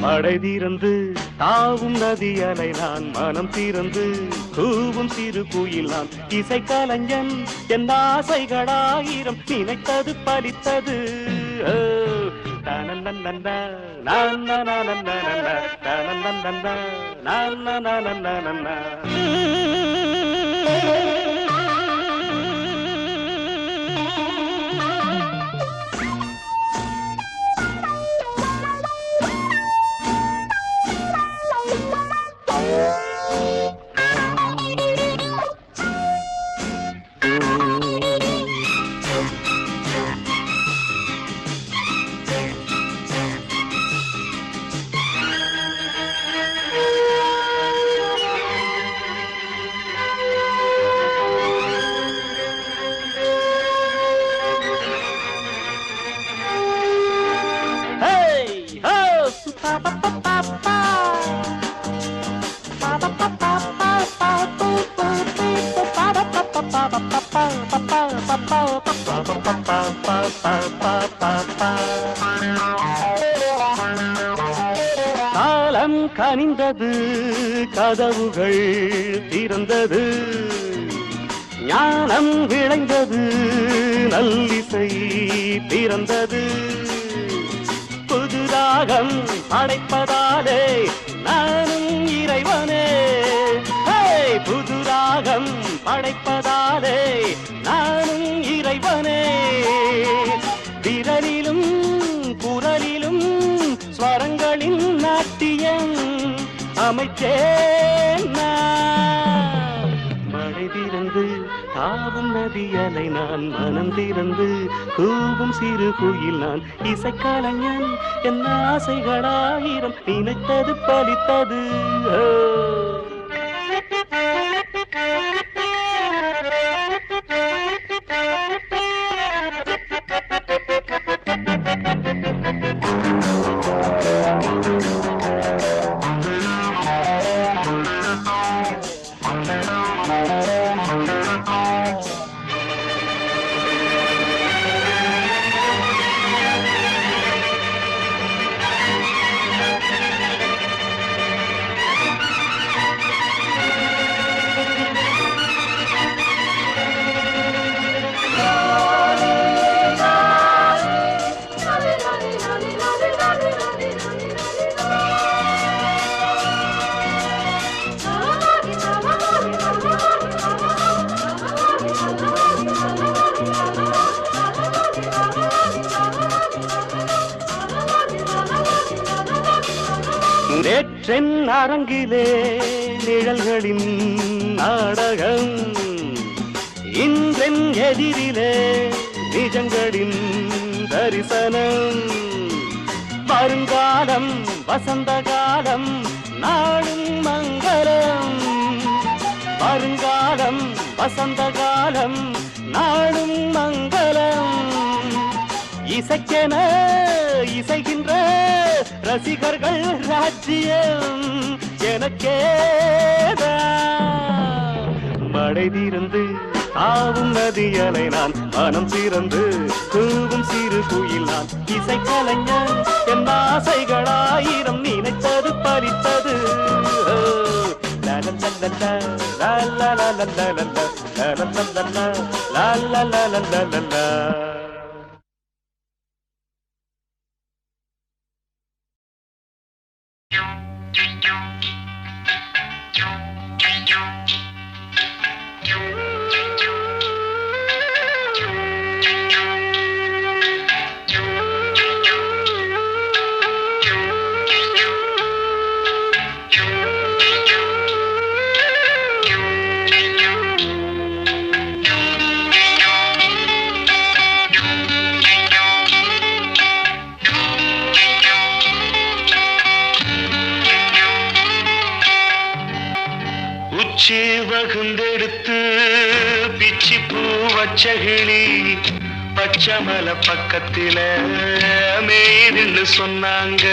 மழை தீர்ந்து தாவும் நதி அலை நான் மனம் தீர்ந்து கூவும் சிறு குயில் நான் இசை கலைஞன் என் ஆசைகளாயிரம் நினைத்தது பலித்தது காலம் கனிந்தது கதவுகள் திறந்தது ஞானம் விளைந்தது நல்லிசை பிறந்தது புது ராகம் படைப்பதாலே நானும் இறைவனே புது ராகம் படைப்பதாலே நானும் இறைவனே விரலிலும் குரலிலும் ஸ்வரங்களின் நாட்டியம் அமைச்சேன் மழை திறந்து தாவும் நதி அலை நான் மனம் திறந்து கூவும் சிறு குயில் நான் இசைக்கலைஞன் என் ஆசைகளாயிரம் நினைத்தது பலித்தது நேற்றென் அரங்கிலே நிழல்களின் நாடகம் இன்றென் எதிரிலே நிஜங்களின் தரிசனம் வருங்காலம் வசந்த காலம் நாளும் மங்களம் வருங்காலம் வசந்த காலம் நாளும் மங்களம் இசைக்கென இசைகின்ற ரசிகர்கள் ராஜ்யம் எனக்கேதான் மழை தீர்ந்து தாவும் நதி அலை நான் மனம் திறந்து கூவும் சிறு குயில் நான் இசைக்கலைஞன் என் ஆசைகளாயிரம் நினைத்தது பலித்தது உச்சி வகுந்தெடுத்து பிச்சி பூ வச்சகிளி பச்சமல பக்கத்தில மேயுதுன்னு சொன்னாங்க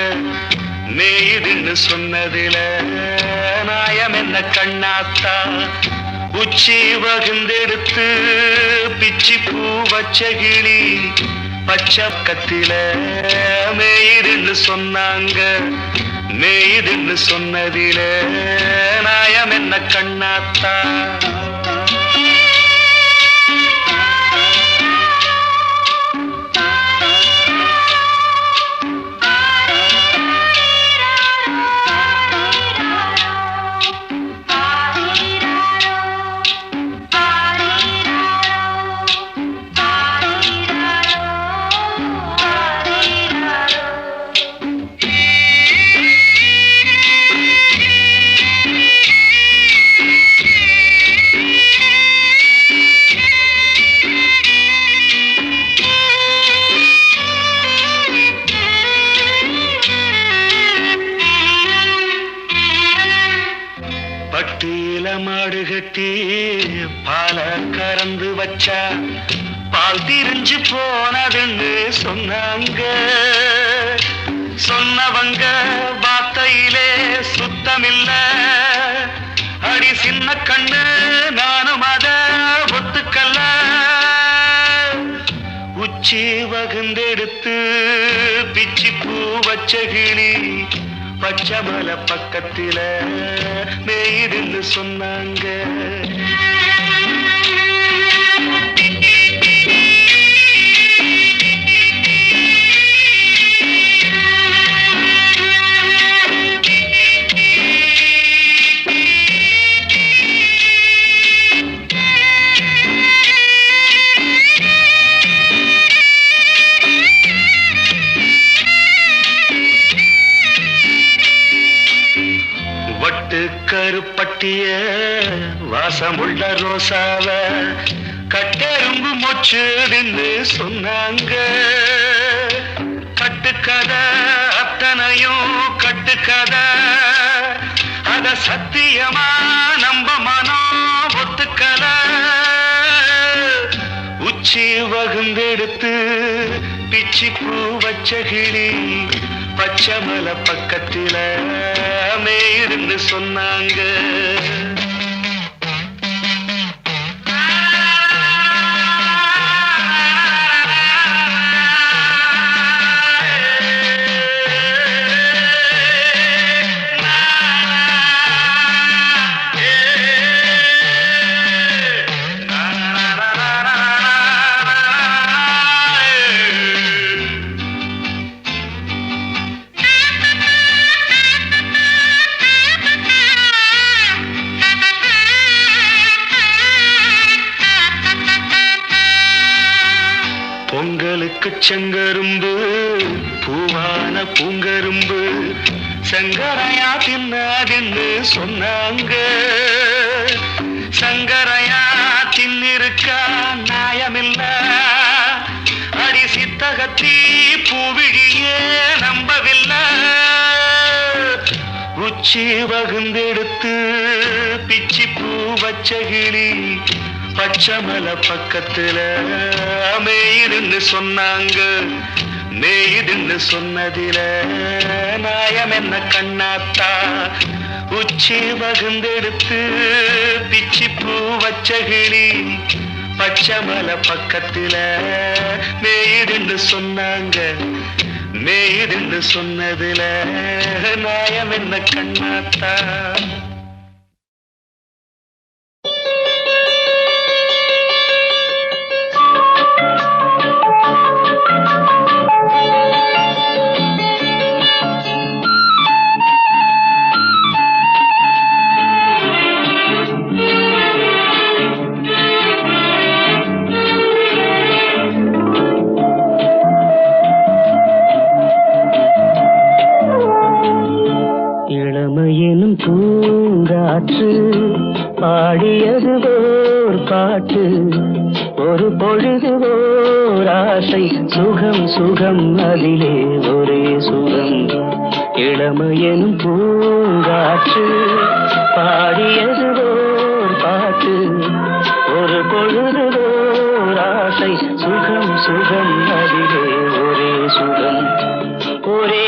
மேயுதுன்னு சொன்னதில நாயம் என்ன கண்ணாத்தா உச்சி வகுந்தெடுத்து பிச்சி பூ வச்சகிளி பச்சக்கத்தில மேயுதுன்னு சொன்னாங்க. மேயுதுன்னு சொன்னதில நாயம் என்ன கண்ணாத்தா? பட்டியில மாடு கட்டி பால கறந்து வச்சா பால் திரிஞ்சு போனதுன்னு சொன்னாங்க. சொன்னவங்க வார்த்தையிலே சுத்தமில்ல. அடி சின்ன கண்ணு நானும் அத ஒத்துக்கல்ல. உச்சி வகுந்தெடுத்து பிச்சி பூ வச்ச கிளி பச்சமல பக்கத்தில மேயுதுன்னு சொன்னாங்க. கருப்பட்டிய வாசமுள்ள ரோசாவ கட்டெரும்பு மொச்சுதுன்னு சொன்னாங்க. கட்டுக்கதை அத்தனையும் கட்டுக்கதை. அத சத்தியமா நம்ப மனம் ஒத்துக்கல. உச்சி வகுந்தெடுத்து பிச்சி பூ வச்ச கிளி பச்சமல பக்கத்தில மேயுதுன்னு சொன்னாங்க. பொங்கலுக்கு செங்கரும்பு பூவான பூங்கரும்பு சங்கரையா தின்னாதுன்னு சொன்னாங்க. சங்கரையா தின்னிருக்கா நியாயமில்ல. அடி சித்தகத்தி பூவிழியே நம்பவில்லை. உச்சி வகுந்தெடுத்து பிச்சி பூ வச்ச கிளி பச்சமல பக்கத்துல மேயுதுன்னு சொன்னாங்க. மேயுதுன்னு சொன்னதில நாயம் என்ன கண்ணாத்தா? உச்சி வகுந்தெடுத்து பிச்சி பூ வச்ச கிளி பச்சமல பக்கத்துல மேயுதுன்னு சொன்னாங்க. மேயுதுன்னு சொன்னதில நாயம் என்ன கண்ணாத்தா? பூங்காற்று பாடியது ஓர் பாட்டு. ஒரு பொழுது ஓர் ஆசை சுகம் சுகம் அதிலே ஒரே சுகம். இளமையெனும் பூங்காற்று பாடியது ஓர் பாட்டு. ஒரு பொழுது ஓர் ஆசை சுகம் சுகம் அதிலே ஒரே சுகம். ஒரே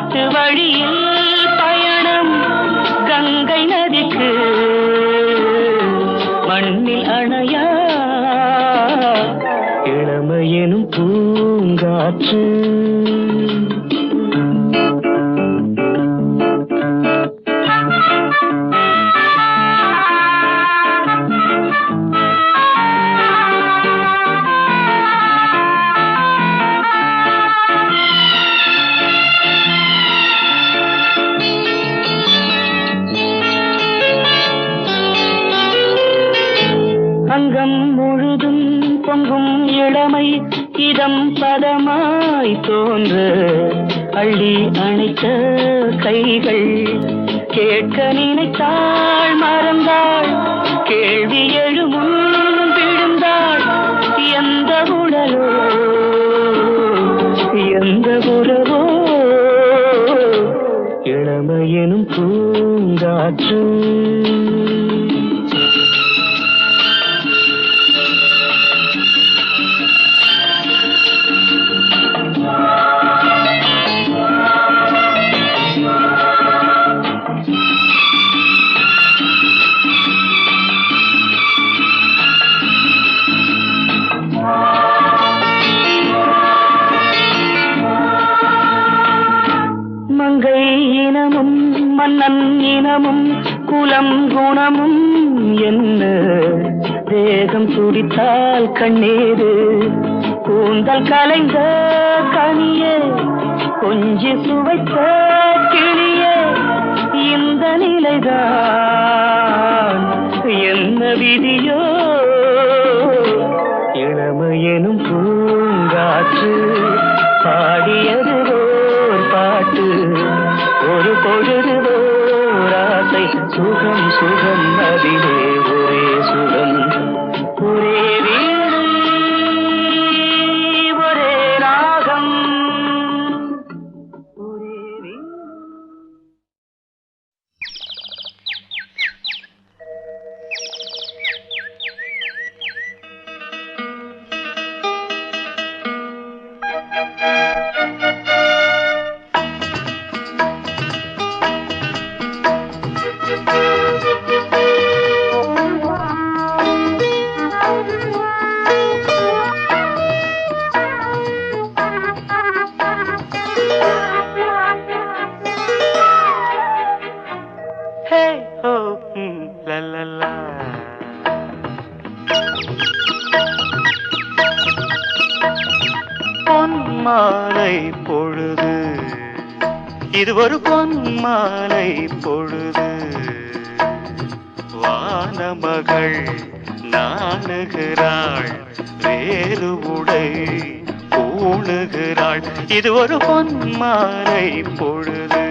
காட்டு வழியில் பயணம் கங்கை நதிக்கு மண்ணில் அணையா இளமையெனும் பூங்காற்று அங்கம் முழுதும் பொங்கும் இளமை இதம் பதமாய் தோன்ற அள்ளி அணைத்த கைகள் கேட்க நினைத்தாள் மறந்தாள் கேள்வி எழுமுன் விழுந்தாள் எந்த உடலோ எந்த உறவோ இளமையெனும் பூங்காற்று மங்கை இனமும் மன்னன் இனமும் குலம் குணமும் என்ன தேகம் துடித்தால் கண்ணீரு கூந்தல் கலைந்த கனியே கொஞ்சி சுவைத்த கிளியே இந்த நிலைதான் என்ன விதியோ இளமையெனும் பூங்காற்று பாடியது பாட்டு ஒரு பொழுது ஓராசை சுகம் சுகம் அதிலே ஒரே சுகம் ஒரே வீடு ஒரே ராகம் ஒரே பொன்மாலை பொழுது இது ஒரு பொன்மாலை பொழுது வானமகள் நாணுகிறாள் வேறு உடை பூணுகிறாள் இது ஒரு பொன்மாலை பொழுது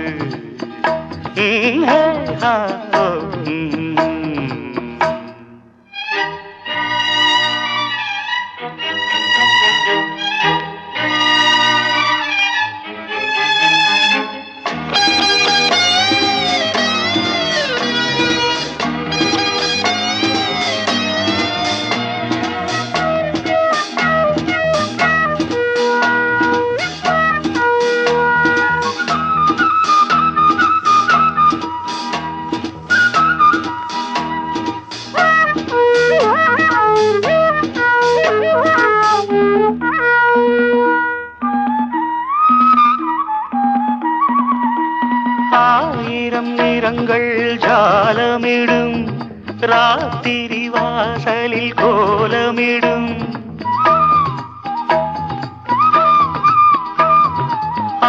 ஆயிரம் நிறங்கள் ஜாலமிடும் ராத்திரி வாசலில் கோலமிடும்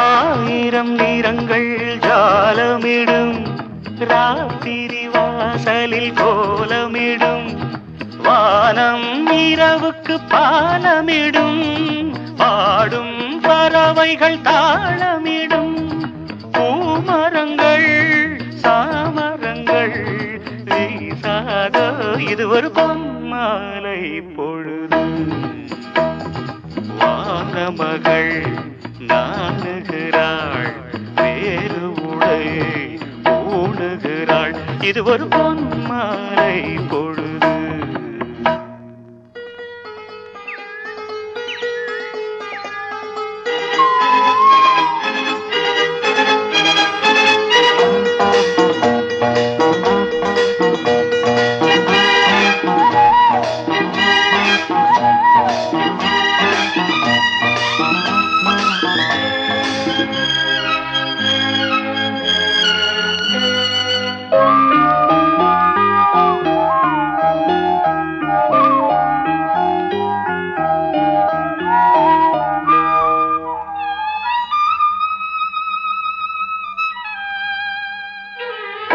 ஆயிரம் நிறங்கள் ஜாலமிடும் ராத்திரி வாசலில் கோலமிடும் வானம் இரவுக்கு பாலமிடும் பாடும் பறவைகள் தாளமிடும் பூமரங்கள் சாமரங்கள் வீசாத இது ஒரு பொன்மாலை பொழுது வானமகள் நாணுகிறாள் வேறு உடை பூணுகிறாள் இது ஒரு பொன்மாலை பொழுது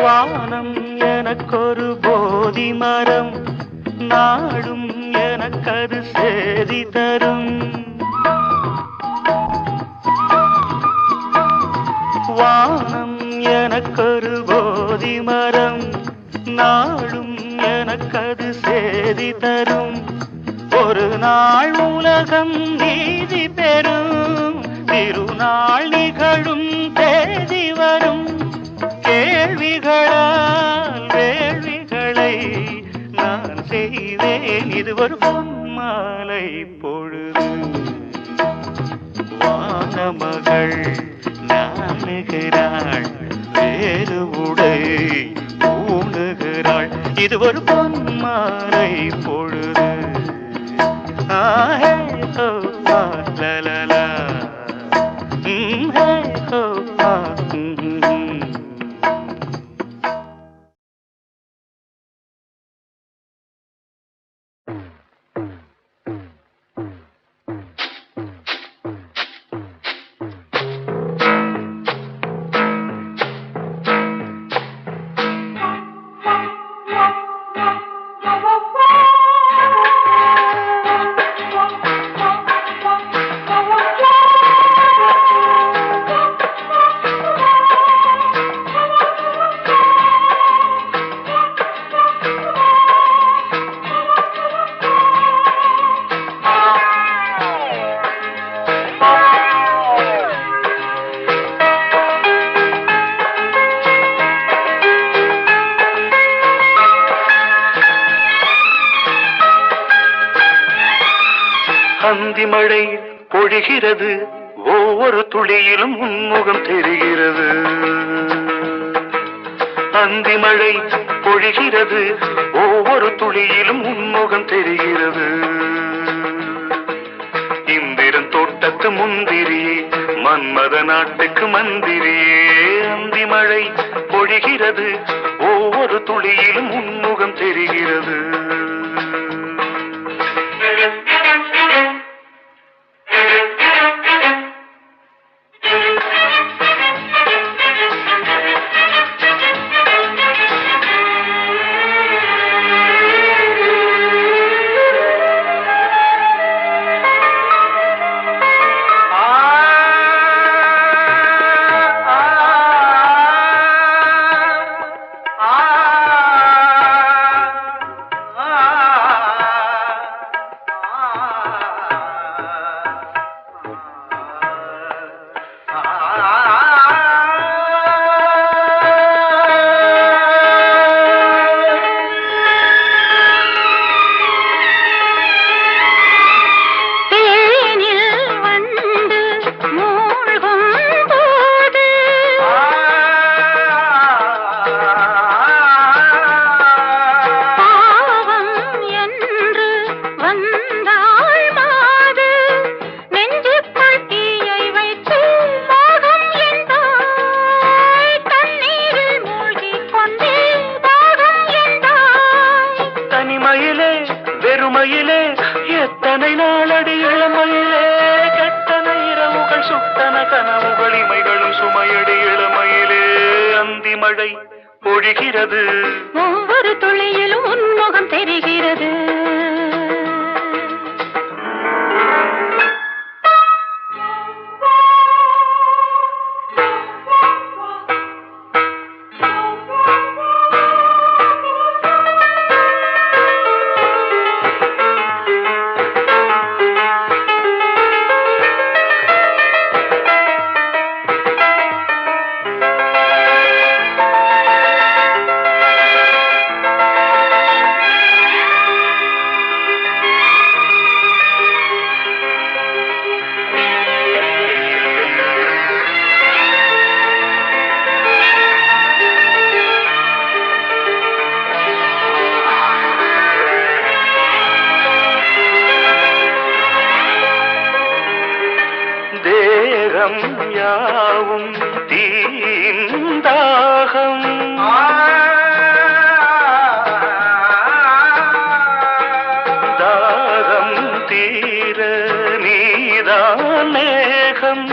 வானம் எனக்கொரு போதி மரம், நாடும் எனக்கது சேதி தரும். வானம் எனக்கொரு போதி மரம், நாடும் எனக்கது சேதி தரும். ஒரு நாள் உலகம் நீதி பெறும், திருநாள் நிகழும் தேதி வரும். கேள்விகளால் வேள்விகளை நான் செய்வேன், இது ஒரு பொன்மாலை பொழுது. வானமகள் நாணுகிறாள், வேறு உடை ஊணுகிறாள், இது ஒரு பொன்மாலை பொழுது. ஆஹே ஓ லலலா, ஹே ஓ அந்தி மழை பொழிகிறது, ஒவ்வொரு துளியிலும் உன்முகம் தெரிகிறது. அந்தி மழை பொழிகிறது, ஒவ்வொரு துளியிலும் உன்முகம் தெரிகிறது. இந்திரன் தோட்டத்து முந்திரியே, மன்மத நாட்டுக்கு மந்திரியே. அந்தி மழை பொழிகிறது, ஒவ்வொரு துளியிலும் உன்முகம் தெரிகிறது. வெறுமையிலே எத்தனை நாளடி இளமையிலே, கெட்டன இரவுகள் சுட்டன கனவுகள் இமைகளும் சுமையடி இளமையிலே. அந்தி மழை பொழிகிறது, ஒவ்வொரு துளியிலும் உன்முகம் தெரிகிறது. தேகம் யாவும் தீந்தாகம், தாகம் தீர நீதான் மேகம்.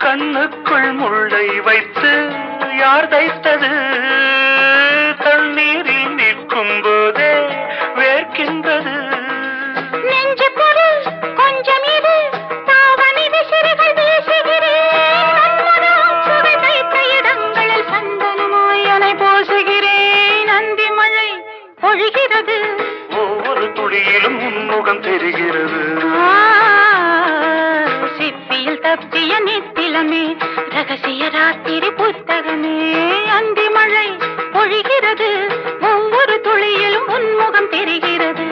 கண்ணுக்குள் முள்ளை வைத்து யார் தைத்தது தண்ணீரில் நிற்கும் போதே வேர்க்கின்றது நெஞ்சு பொருள் கொஞ்சம் இரு தாவணி விசிறிகள் வீசுகிறேன் சுவை தைத்த இடங்களில் சந்தனமாய் அலை போசுகிறேன் அந்தி மழை பொழிகிறது ஒவ்வொரு துளியிலும் உன்முகம் தெரிகிறது சிப்பியில் தப்பிய நித்திலமே ரகசிய ராத்திரி புத்தகமே அந்தி மழை பொழிகிறது ஒவ்வொரு துளியிலும் உன்முகம் தெரிகிறது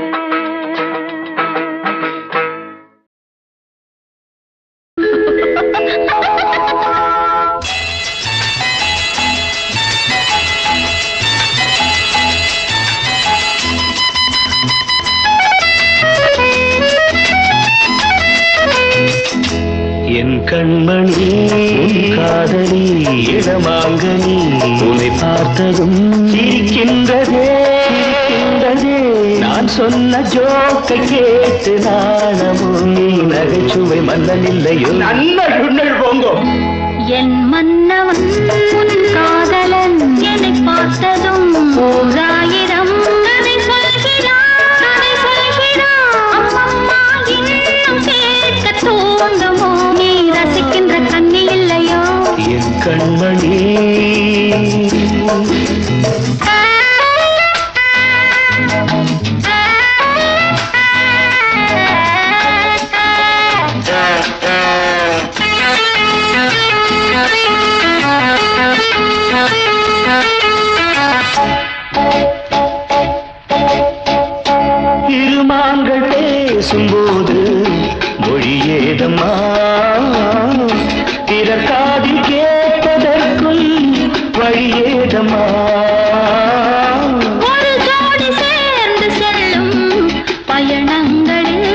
என் கண்மணி உன் காதலி இடமாங்கனி உன்னை பார்த்ததும் சிரிக்கின்றதே நான் சொன்ன ஜோக்கை கேட்டு நாணமும் நீ நகைச்சுவை மன்னனில்லையோ நன்னல் போங்கோ என் மன்னவன் உன் காதலன் என்னை பார்த்ததும் ஓராயிரம் கதை சொல்கிறான் அம்மம்மா இன்னும் கேட்க தூண்டுமோ நீ ரசிக்கின்ற கண்ணி இல்லையோ என் கண்மணி இருமான்கள் பேசும்போது மொழியேதம்மா பிறர் காதில் கேட்பதற்கும் வழியேதம்மா ஒரு ஜோடி சேர்ந்து செல்லும் பயணங்களில்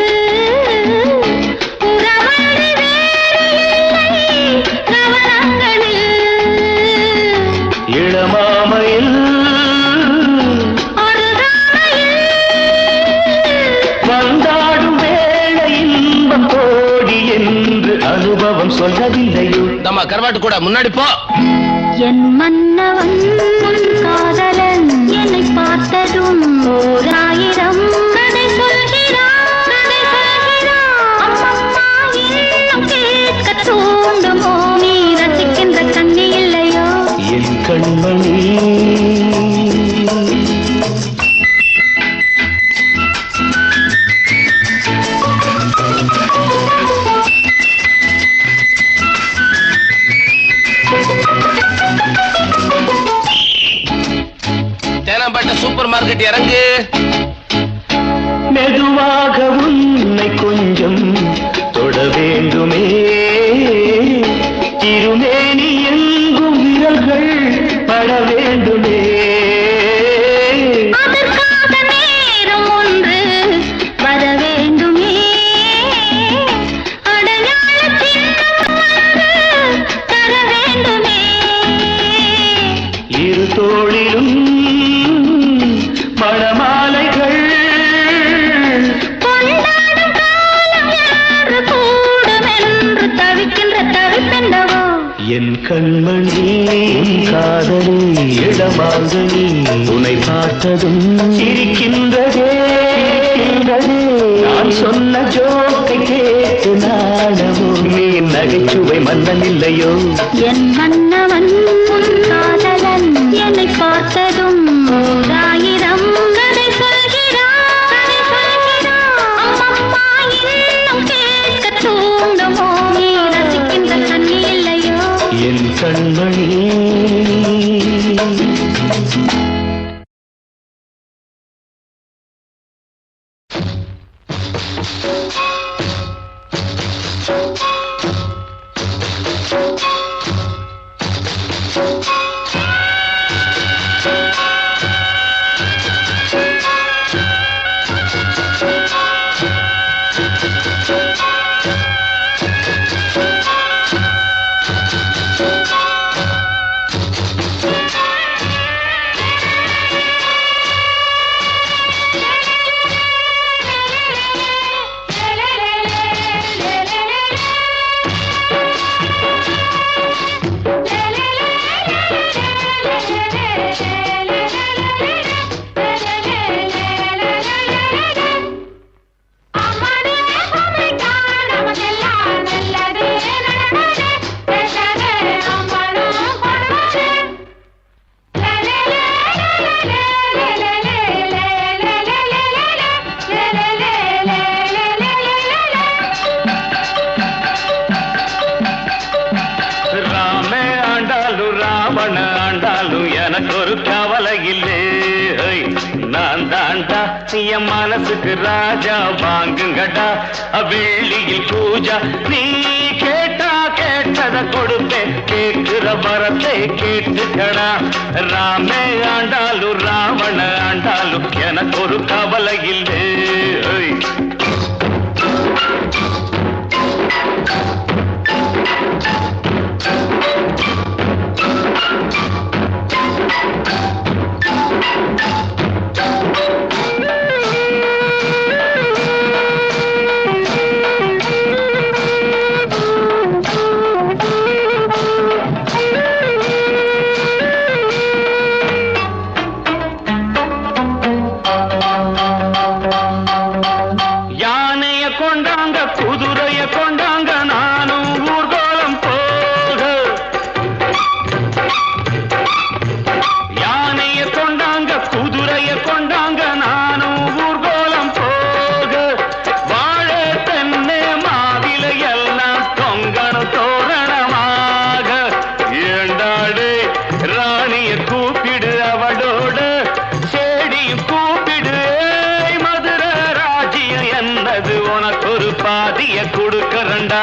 உறவழி வேறு இல்லை கவனங்களில் இளமாமையில் வந்தாடும் வேளை இன்பம் கோடி என்று அனுபவம் சொல்லவில்லையோ நம்ம கருவாட்டு கூட முன்னாடி போ என் மன்னவன் உன் காதலன் என்னை பார்த்ததும் ஓராயிரம் கதை சொல்கிறான் அம்மம்மா இன்னும் கேட்க தூண்டுமோ நீ ரசிக்கின்ற கண்ணி இல்லையோ என் கண்மணி தேனாம்பேட்டை சூப்பர் மார்க்கெட் இறங்கு மெதுவாக உன்னை கொஞ்சம் தொட வேண்டுமே திருமேனி எங்கும் விரல்கள் பட வேண்டுமே அதற்காக நேரம் ஒன்று வர வேண்டுமே அடையாள சின்னம் ஒன்று தர வேண்டுமே இரு தோளிலும் மணமாலைகள் கொண்டாடும் காலம் என்று கூடும் என்று தவிக்கின்ற தவிப்பெண்டவோ என் கண்மணி உன் காதலி இடமாங்கனி உன்னை பார்த்ததும் சிரிக்கின்றதே நான் சொன்ன ஜோக்கை கேட்டு நாணமும் நீ நகைச்சுவை மன்னனில்லையோ என் மன்னவன் உன் காதலன் என்னை பார்த்ததும் ஓராயிரம் கதை சொல்கிறான் அம்மம்மா இன்னும் கேட்க தூண்டுமோ நீ ரசிக்கின்ற கண்ணி இல்லையோ என் கண்மணி ஆண்டாலும் ராவண ஆண்டாலும் எனக்கு ஒரு கவலை இல்லை. நான் தாண்டா என் மனசுக்கு ராஜா வாங்குங்கடா வெள்ளியில் பூஜா. நீ கேட்டா கேட்டத கொடுப்பேன் கேட்கிற வரத்தை கேட்டுக்கடா. ராமே ஆண்டாலும் ராவண ஆண்டாலும் எனக்கு ஒரு கவலை இல்லை. கொண்டாங்க குதிரைய கொண்டாங்க நானும் ஊர்கோலம் போக. யானைய கொண்டாங்க குதிரைய கொண்டாங்க நானும் ஊர்கோலம் போக. வாழ தென்னை மாவில எல்லாம் தொங்கணும் தோரணமாக. ஏண்டாடு ராணிய கூப்பிடு அவளோட செடியும் கூப்பிடு. மதுரை ராஜ்யம் என்னது உனக்கு ஒரு பாதிய கொடுக்கறண்டா.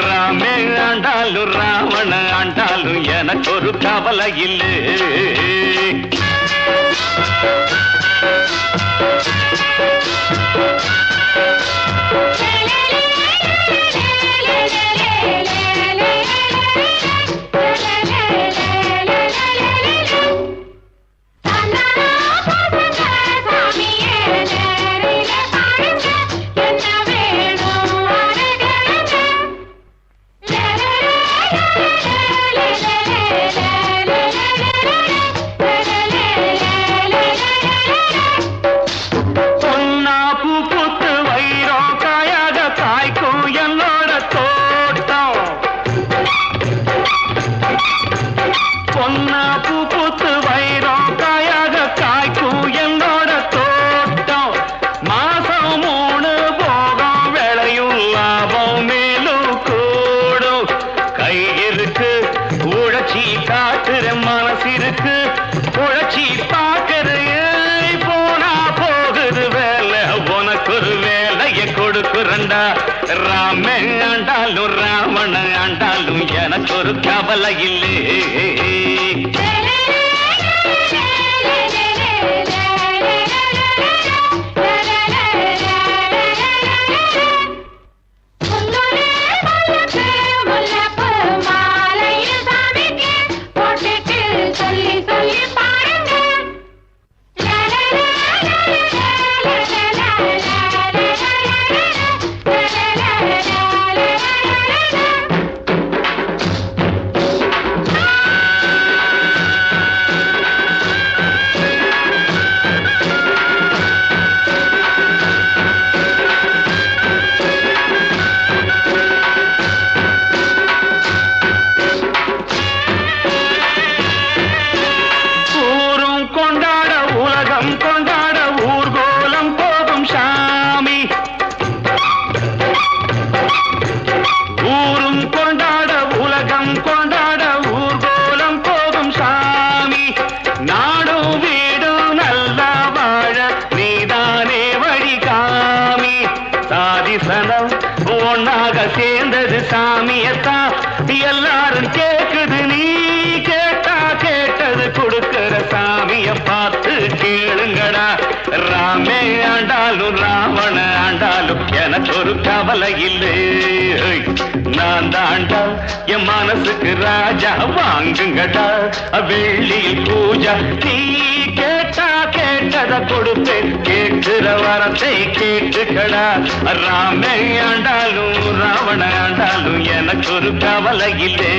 ராமே ஆண்டாலும் ராவண ஆண்டாலும் எனக்கு ஒரு கவலை இல்லை. மனசிருக்கு உழைச்சி பாக்குறது போனா போகுது வேலை. உனக்கு ஒரு வேலையை கொடுக்குறண்டா. ராமே ஆண்டாலும் ராவண ஆண்டாலும் எனக்கு ஒரு கவலை இல்லை. கொண்டாட ஊர்கோலம் போகும் சாமி. ஊரும் கொண்டாட உலகம் கொண்டாட ஊர்கோலம் போகும் சாமி. நாடும் வீடும் நல்லா வாழ நீதானே வழிகாமி. சாதிசனம் ஒன்னாக சேர்ந்தது சாமியத்தான் எல்லாரும் கேக்குது. நீ கேட்டா கேட்டது கொடுக்கிற சாமிய பார்த்து கேளுங்கடா. ராமே ஆண்டாலும் ராவண ஆண்டாலும் எனக்கு ஒரு கவலை இல்லை. நான் தாண்டா என் மனசுக்கு ராஜா வாங்குங்கடா வெள்ளியில் பூஜா. நீ கேட்டா கேட்டத கொடுப்பேன் கேட்கிற வரத்தை கேட்டுக்கடா. ராமே ஆண்டாலும் ராவண ஆண்டாலும் எனக்கு ஒரு கவலை இல்லை.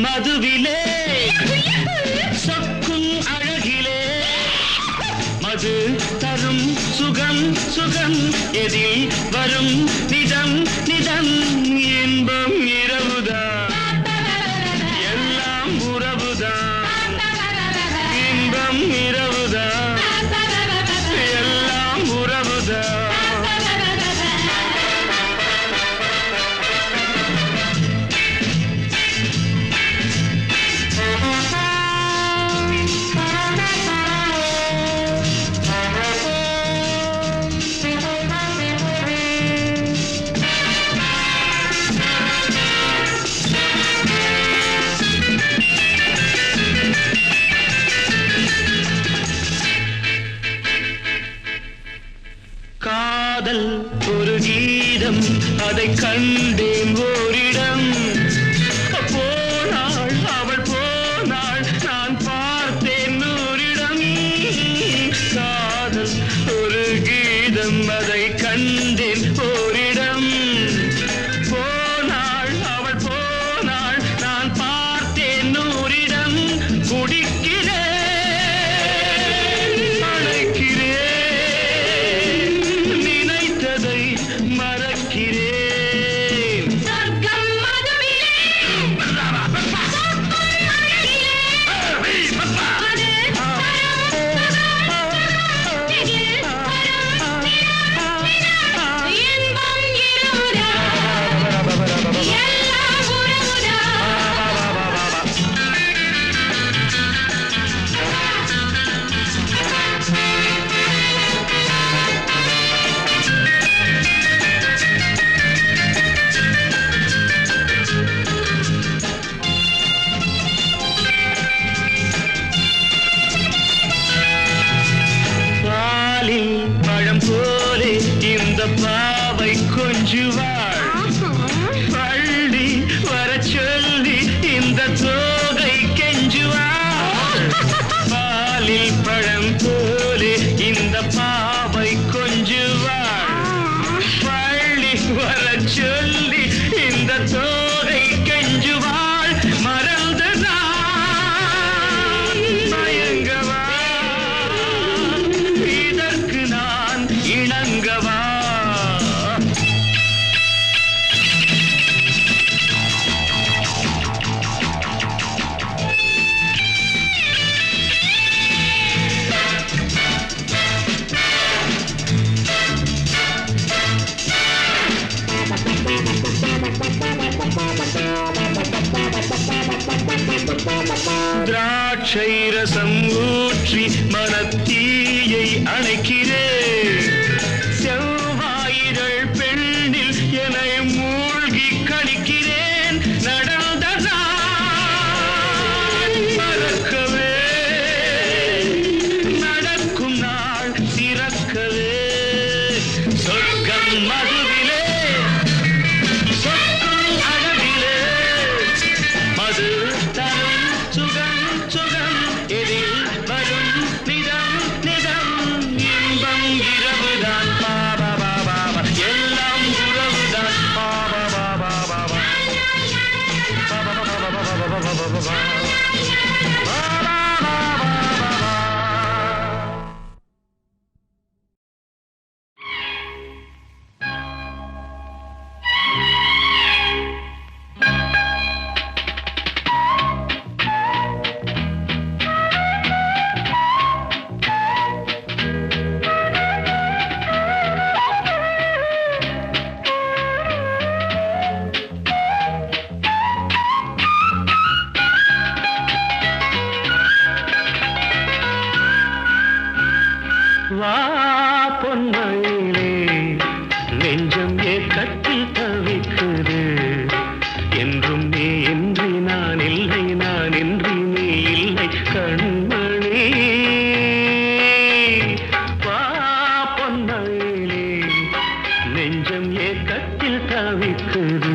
மதுவிலே சொக்கும் அழகிலே மது தரும் சுகம் சுகம் எதில் வரும் நிதம் நிதம் இன்பம் இரவுதான் எல்லாம் உறவுதான் இன்பம் இரவுதான் எல்லாம் உறவுதான் காதல் ஒரு கீதம் அதை கண்டேன் ஓரிடம் போனாள் அவள் போனாள் நான் பார்த்தேன் நூறிடம் காதல் ஒரு கீதம் அதை கண்டேன் ஓரிடம் போனாள் அவள் போனாள் நான் பார்த்தேன் நூறிடம் குடிக்கிறேன் பழம் போலே இந்த பாவை கொஞ்சுவாள் பள்ளி வர சொல்லி இந்த தோகை கெஞ்சுவாள் பாலில் பழம் போலே இந்த பாவை கொஞ்சுவாள் பள்ளி வர சொல்லி இந்த தோகை கெஞ்சுவாள் மறந்து நான் மயங்கவா இணங்கவா திராட்சை ரசம் ஊற்றி மனத்தீயை அணைக்கிறேன் செவ்வாயிரள் பெண்ணில் என்னை மூழ்கி கழிக்கிறேன் நடந்த நாள் மறக்கவே நடக்கும் நாள் திறக்கவே சொர்க்கம் மதுவிலே சொக்கும் அழகிலே மது தரும் சுகம் சுகம் எதில் வரும் நிதம் நிதம் இன்பம் இரவுதான் பாபா பாபா எல்லாம் உறவுதான் பாபா பாபா பாபா பாபா பாபா பாபா பாபா வா பொன்மயிலே நெஞ்சம் ஏக்கத்தில் தவிக்குது என்றும் நீ இன்றி நான் இல்லை நான் இன்றி நீ இல்லை கண்மணி வா பொன்மயிலே நெஞ்சம் ஏக்கத்தில் தவிக்குது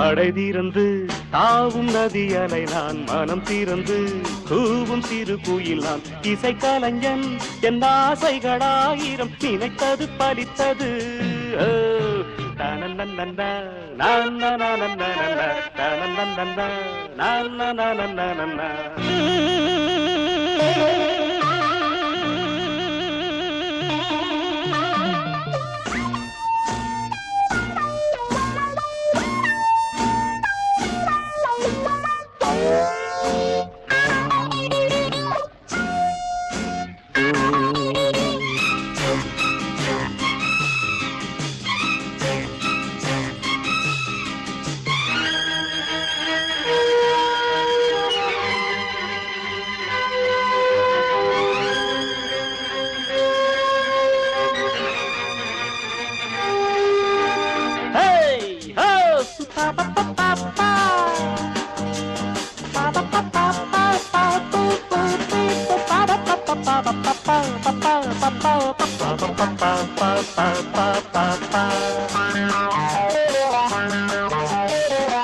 மடை திறந்து தாவும் நதி அலை நான் மனம் திறந்து கூவும் சிறு குயில் நான் இசை கலைஞன் என் ஆசைகளாயிரம் நினைத்தது பலித்தது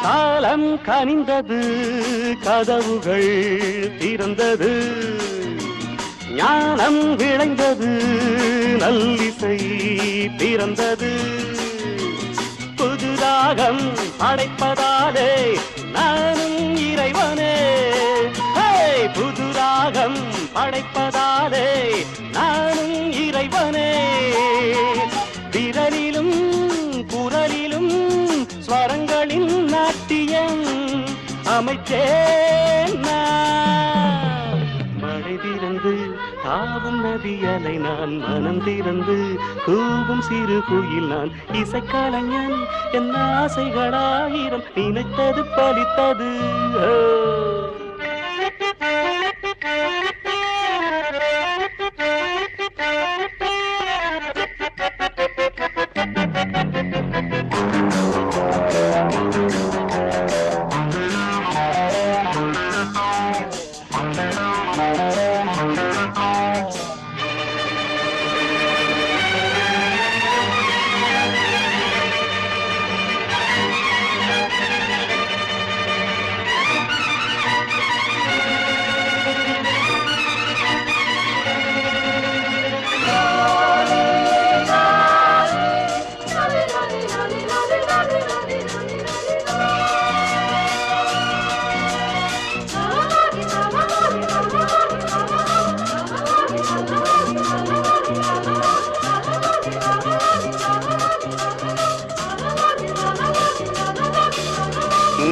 காலம் கனிந்தது கதவுகள் திறந்தது ஞானம் விளைந்தது நல்லிசை பிறந்தது புது ராகம் படைப்பதாலே நானும் இறைவனே புது ராகம் படைப்பதாலே நானும் இறைவனே விரலிலும் குரலிலும் ஸ்வரங்களின் நாட்டியம் அமைச்சேன் மழை திறந்து தாவும் நதி அலை நான் மனம் திறந்து கூவும் சிறு குயில் நான் இசைக்கலைஞன் என் ஆசைகளாயிரம் நினைத்தது பலித்தது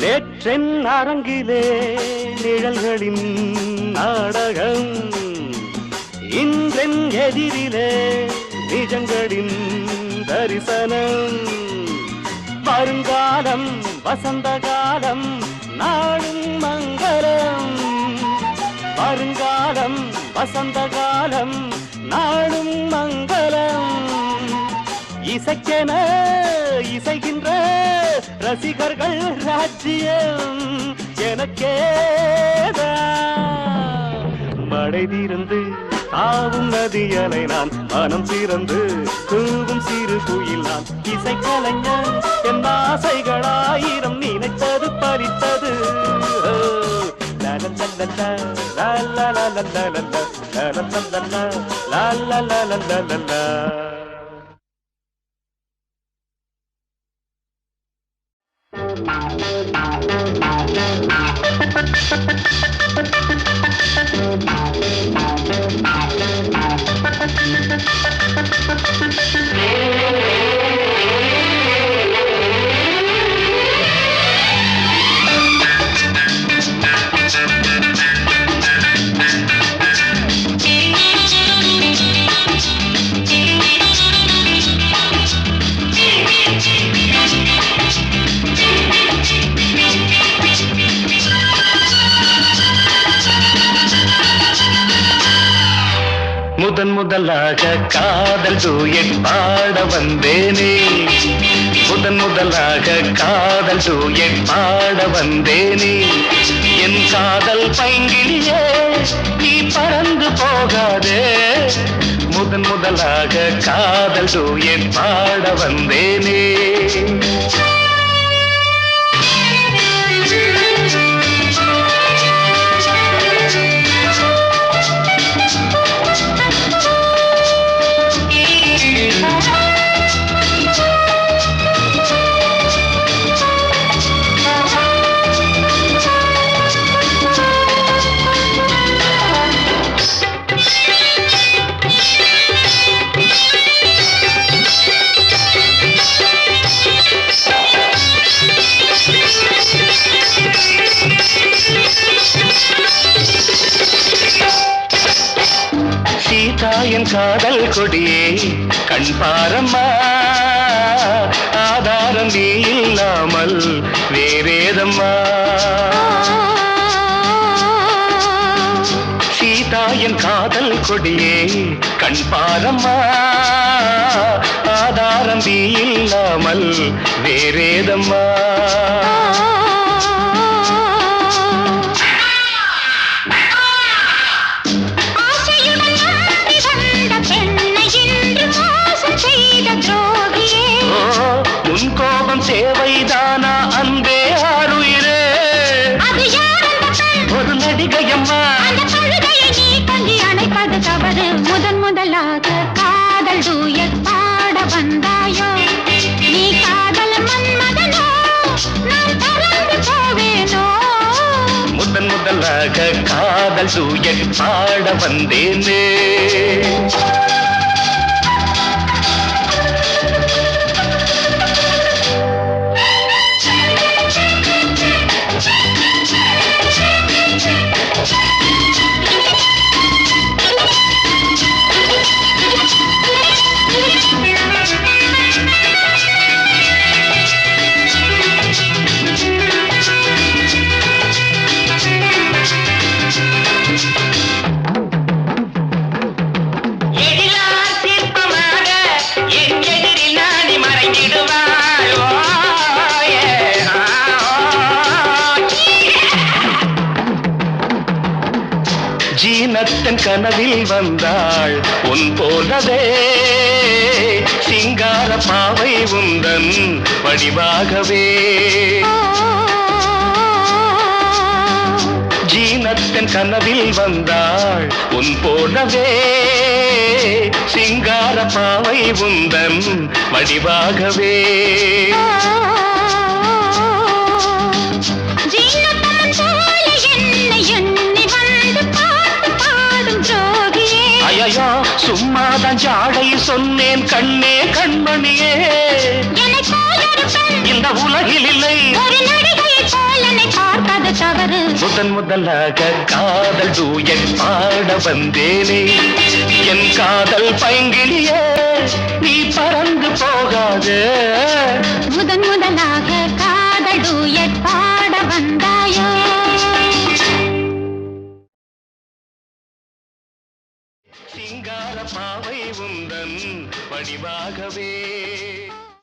நேற்றென் அரங்கிலே நிழல்களின் நாடகம் இன்றென் எதிரிலே நிஜங்களின் தரிசனம் வருங்காலம் வசந்த காலம் நாளும் மங்களம் வருங்காலம் வசந்த காலம் நாளும் மங்களம் இசைக்கென இசைகின்ற ரசிகர்கள் ராஜ்யம் எனக்கேதான் மழை திறந்து தாவும் நதி அலை நான் மனம் திறந்து கூவும் சிறு குயில் நான் இசைக்கலைஞன் என் ஆசைகளாயிரம் நினைத்தது பறித்தது முதன் முதலாக காதல் டூயட் பாட வந்தேனே முதன் முதலாக காதல் டூயட் பாட வந்தேனே என் காதல் பைங்கிலியே நீ பறந்து போகாதே முதன் முதலாக காதல் டூயட் பாட வந்தேனே என் காதல் கொடியே கண் பாரம்மா ஆதாரம் நீ இல்லாமல் வேறேதம்மா சீதா என் காதல் கொடியே கண் பாரம்மா ஆதாரம் நீ இல்லாமல் வேறேதம்மா கோபம் தேவைதானா அன்பே ஆருயிரே ஒரு நடிகையம்மா நீ கொஞ்சி அணைப்பது தவறு முதலாக காதல் டூயட் பாட வந்தாயோ நீ காதல் மன்மதனோ நான் பறந்து போவேனோ முதலாக காதல் டூயட் பாட வந்தேனே ஜீனத்தன் கனவில் வந்தாள் உன் போலவே சிங்கார பாவை உந்தன் வடிவாகவே ஜீனத்தன் கனவில் வந்தாள் உன் போலவே சிங்கார பாவை உந்தன் வடிவாகவே ஐயோ சும்மாதான் ஜாடை சொன்னேன் கண்ணே கண்மணியே இந்த உலகில் இல்லை முதலாக காதல் டூயட் பாட வந்தேனே என் காதல் பைங்கிலியே நீ பறந்து போகாது முதலாக காதல் டூயட் பாட வந்தாயோ சிங்கார பாவை உந்தன் வடிவாகவே